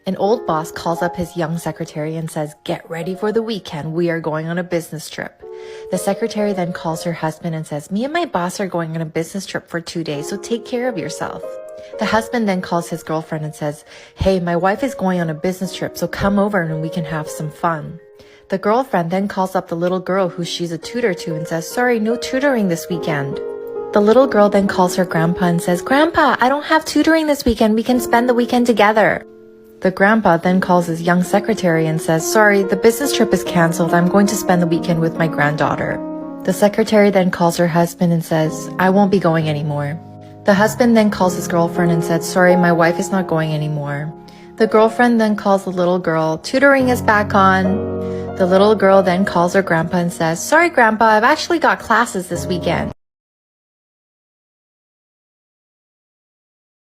An old boss calls up his young secretary and says, "Get ready for the weekend. We are going on a business trip." The secretary then calls her husband and says, "Me and my boss are going on a business trip for 2 days, so take care of yourself." The husband then calls his girlfriend and says, "Hey, my wife is going on a business trip, so come over and we can have some fun." The girlfriend then calls up the little girl who she's a tutor to and says, "Sorry, no tutoring this weekend." The little girl then calls her grandpa and says, "Grandpa, I don't have tutoring this weekend. We can spend the weekend together." The grandpa then calls his young secretary and says, "Sorry, the business trip is canceled. I'm going to spend the weekend with my granddaughter." The secretary then calls her husband and says, "I won't be going anymore." The husband then calls his girlfriend and said, "Sorry, my wife is not going anymore." The girlfriend then calls the little girl, "Tutoring is back on." The little girl then calls her grandpa and says, "Sorry, Grandpa, I've actually got classes this weekend."